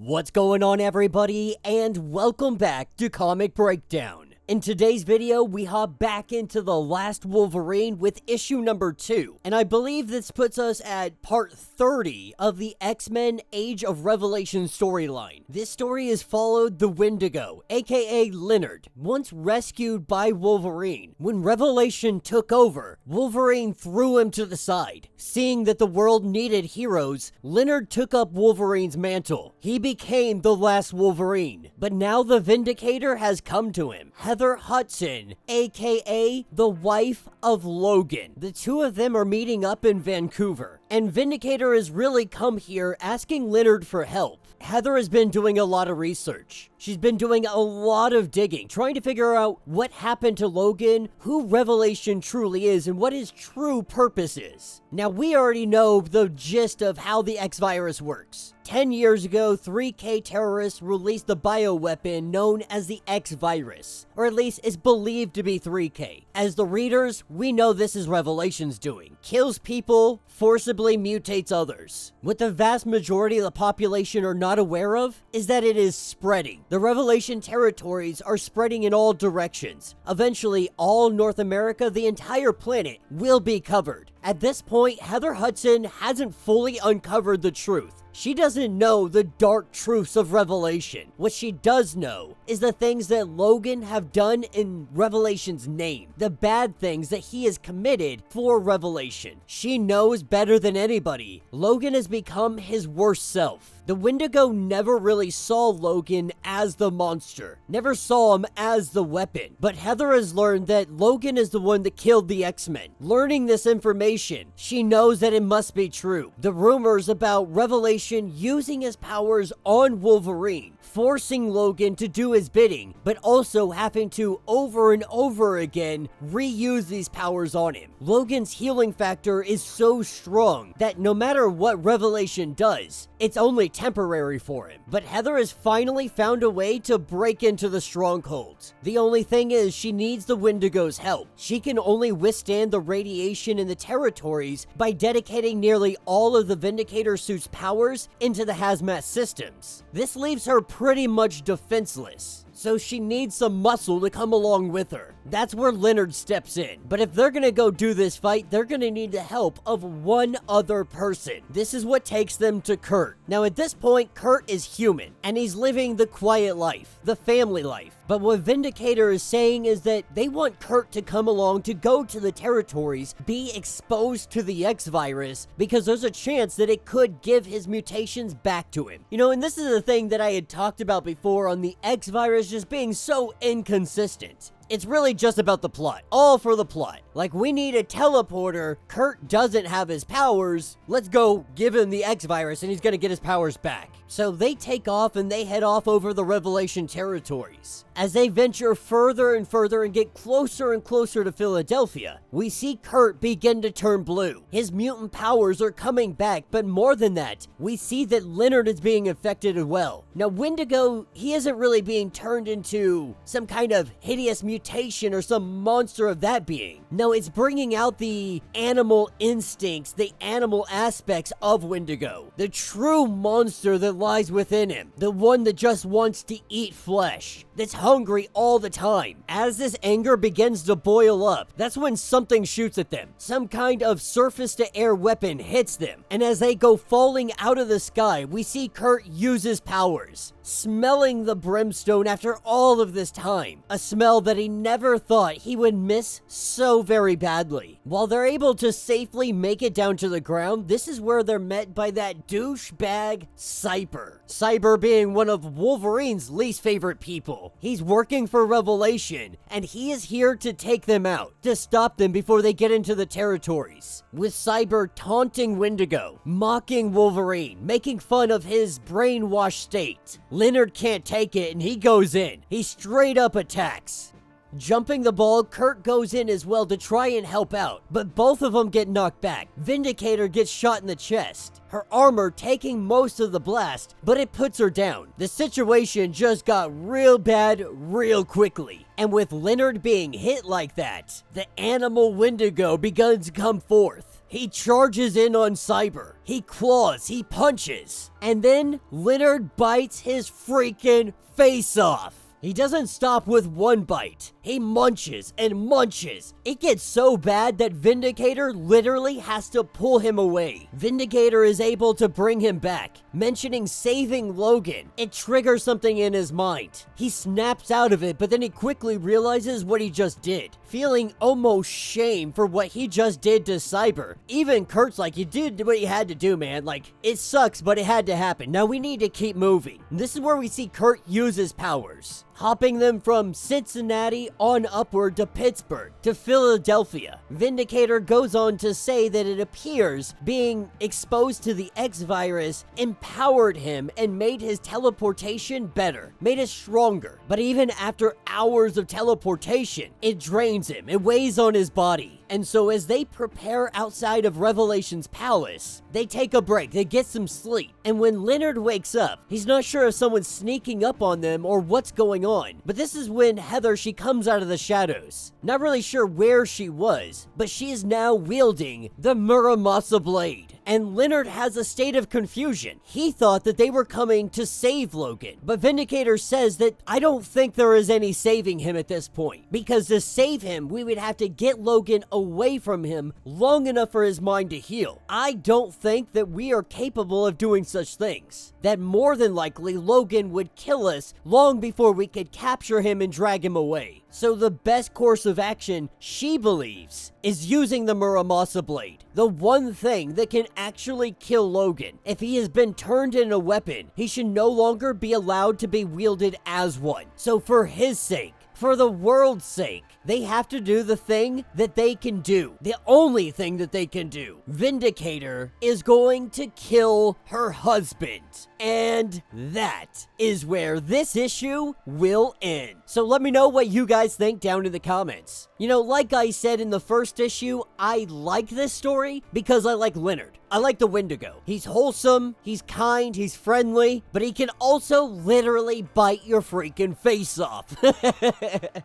What's going on, everybody, and welcome back to Comic Breakdown. In today's video, we hop back into the Last Wolverine with issue number 2, and I believe this puts us at part 30 of the X-Men Age of Revelation storyline. This story has followed the Wendigo, aka Leonard, once rescued by Wolverine. When Revelation took over, Wolverine threw him to the side. Seeing that the world needed heroes, Leonard took up Wolverine's mantle. He became the Last Wolverine, but now the Vindicator has come to him. Heather Hudson, aka the wife of Logan. The two of them are meeting up in Vancouver, and Vindicator has really come here asking Leonard for help. Heather has been doing a lot of research. She's been doing a lot of digging, trying to figure out what happened to Logan, who Revelation truly is, and what his true purpose is. Now, we already know the gist of how the X-Virus works. 10 years ago, 3K terrorists released the bioweapon known as the X-Virus, or at least it's believed to be 3K. As the readers, we know this is Revelation's doing. Kills people, forcibly mutates others. What the vast majority of the population are not aware of is that it is spreading. The Revelation territories are spreading in all directions. Eventually, all North America, the entire planet, will be covered. At this point, Heather Hudson hasn't fully uncovered the truth. She doesn't know the dark truths of Revelation. What she does know is the things that Logan have done in Revelation's name. The bad things that he has committed for Revelation. She knows better than anybody. Logan has become his worst self. The Wendigo never really saw Logan as the monster, never saw him as the weapon, but Heather has learned that Logan is the one that killed the X-Men. Learning this information, she knows that it must be true. The rumors about Revelation using his powers on Wolverine, forcing Logan to do his bidding, but also having to over and over again reuse these powers on him. Logan's healing factor is so strong that no matter what Revelation does, it's only temporary for him. But Heather has finally found a way to break into the strongholds. The only thing is she needs the Wendigo's help. She can only withstand the radiation in the territories by dedicating nearly all of the Vindicator suit's powers into the hazmat systems. This leaves her pretty much defenseless, so she needs some muscle to come along with her. That's where Leonard steps in. But if they're gonna go do this fight, they're gonna need the help of one other person. This is what takes them to Kurt. Now, at this point, Kurt is human, and he's living the quiet life, the family life. But what Vindicator is saying is that they want Kurt to come along to go to the territories, be exposed to the X-Virus, because there's a chance that it could give his mutations back to him. You know, and this is the thing that I had talked about before on the X-Virus just being so inconsistent. It's really just about the plot. All for the plot. Like, we need a teleporter. Kurt doesn't have his powers. Let's go give him the X-Virus and he's gonna get his powers back. So they take off and they head off over the Revelation territories. As they venture further and further and get closer and closer to Philadelphia, we see Kurt begin to turn blue. His mutant powers are coming back, but more than that, we see that Leonard is being affected as well. Now, Wendigo, he isn't really being turned into some kind of hideous mutation or some monster of that being. No, it's bringing out the animal instincts, the animal aspects of Wendigo. The true monster that lies within him. The one that just wants to eat flesh. That's hungry all the time. As this anger begins to boil up, that's when something shoots at them. Some kind of surface-to-air weapon hits them. And as they go falling out of the sky, we see Kurt use his powers. Smelling the brimstone after all of this time. A smell that he never thought he would miss so very badly. While they're able to safely make it down to the ground, this is where they're met by that douchebag Cyber. Cyber being one of Wolverine's least favorite people. He's working for Revelation, and he is here to take them out, to stop them before they get into the territories. With Cyber taunting Wendigo, mocking Wolverine, making fun of his brainwashed state. Leonard can't take it and he goes in. He straight up attacks. Jumping the ball, Kurt goes in as well to try and help out, but both of them get knocked back. Vindicator gets shot in the chest. Her armor taking most of the blast, but it puts her down. The situation just got real bad real quickly. And with Leonard being hit like that, the animal Wendigo begins to come forth. He charges in on Cyber. He claws, he punches. And then Leonard bites his freaking face off. He doesn't stop with one bite. He munches and munches. It gets so bad that Vindicator literally has to pull him away. Vindicator is able to bring him back, mentioning saving Logan. It triggers something in his mind. He snaps out of it, but then he quickly realizes what he just did, feeling almost shame for what he just did to Cyber. Even Kurt's like, you did what you had to do, man. Like, it sucks, but it had to happen. Now we need to keep moving. And this is where we see Kurt use his powers, hopping them from Cincinnati on upward to Pittsburgh to Philadelphia. Vindicator goes on to say that it appears being exposed to the X virus empowered him and made his teleportation better, made it stronger. But even after hours of teleportation, it drains him, it weighs on his body. And so as they prepare outside of Revelation's palace, they take a break, they get some sleep. And when Leonard wakes up, he's not sure if someone's sneaking up on them or what's going on. But this is when Heather, she comes out of the shadows. Not really sure where she was, but she is now wielding the Muramasa blade. And Leonard has a state of confusion. He thought that they were coming to save Logan, but Vindicator says that I don't think there is any saving him at this point, because to save him, we would have to get Logan away from him long enough for his mind to heal. I don't think that we are capable of doing such things. That more than likely Logan would kill us long before we could capture him and drag him away. So the best course of action, she believes, is using the Muramasa blade. The one thing that can actually kill Logan. If he has been turned into a weapon, he should no longer be allowed to be wielded as one. So for his sake, for the world's sake, they have to do the thing that they can do. The only thing that they can do. Vindicator is going to kill her husband. And that is where this issue will end. So let me know what you guys think down in the comments. You know, like I said in the first issue, I like this story because I like Leonard. I like the Wendigo. He's wholesome, he's kind, he's friendly, but he can also literally bite your freaking face off.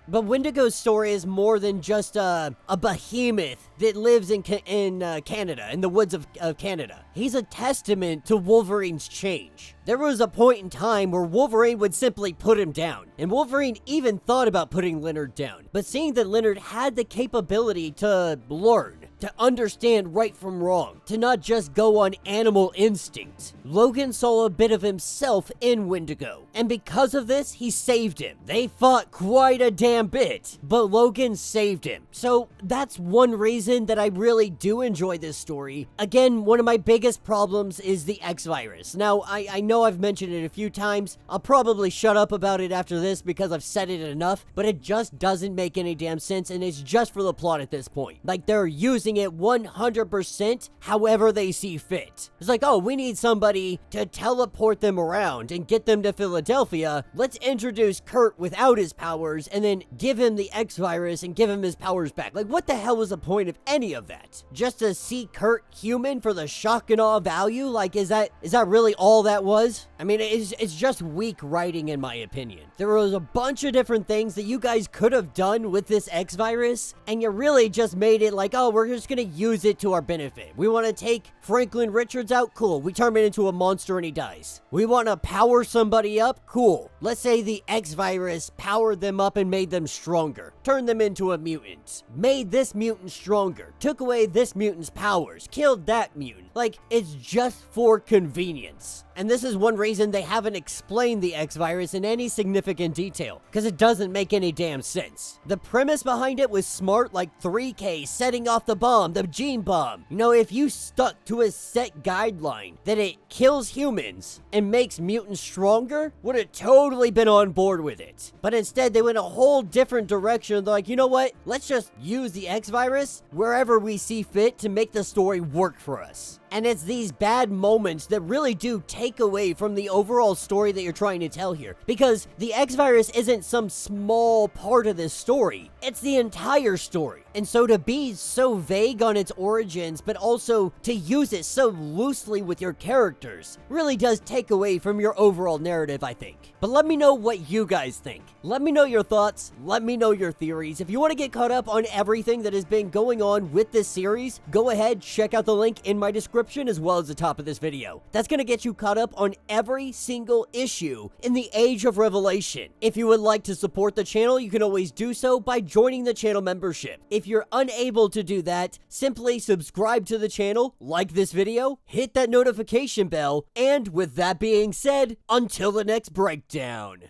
But Wendigo's story is more than just a behemoth that lives in Canada, in the woods of Canada. He's a testament to Wolverine's change. There was a point in time where Wolverine would simply put him down, and Wolverine even thought about putting Leonard down. But seeing that Leonard had the capability to learn, to understand right from wrong, to not just go on animal instinct, Logan saw a bit of himself in Wendigo, and because of this, he saved him. They fought quite a damn bit, but Logan saved him. So that's one reason that I really do enjoy this story. Again, one of my biggest problems is the X virus. Now, I know I've mentioned it a few times. I'll probably shut up about it after this because I've said it enough, but it just doesn't make any damn sense, and it's just for the plot at this point. Like, they're using it 100% however they see fit. It's like, oh, we need somebody to teleport them around and get them to Philadelphia. Let's introduce Kurt without his powers and then give him the X virus and give him his powers back. Like, what the hell was the point of any of that? Just to see Kurt human for the shock and awe value? Like, is that really all that was? I mean, it's just weak writing in my opinion. There was a bunch of different things that you guys could have done with this X virus, and you really just made it like, oh, we're just gonna use it to our benefit. We want to take Franklin Richards out? Cool. We turn him into a monster and he dies. We want to power somebody up? Cool. Let's say the X virus powered them up and made them stronger. Turned them into a mutant. Made this mutant stronger. Took away this mutant's powers. Killed that mutant. Like, it's just for convenience. And this is one reason they haven't explained the X virus in any significant detail, because it doesn't make any damn sense. The premise behind it was smart, like 3K setting off the bomb, the gene bomb. You know, if you stuck to a set guideline that it kills humans and makes mutants stronger, would have totally been on board with it. But instead, they went a whole different direction. They're like, you know what? Let's just use the X virus wherever we see fit to make the story work for us. And it's these bad moments that really do take away from the overall story that you're trying to tell here. Because the X virus isn't some small part of this story, it's the entire story. And so to be so vague on its origins, but also to use it so loosely with your characters, really does take away from your overall narrative, I think. But let me know what you guys think. Let me know your thoughts, let me know your theories. If you want to get caught up on everything that has been going on with this series, go ahead, check out the link in my description as well as the top of this video. That's going to get you caught up on every single issue in the Age of Revelation. If you would like to support the channel, you can always do so by joining the channel membership. If you're unable to do that, simply subscribe to the channel, like this video, hit that notification bell, and with that being said, until the next breakdown.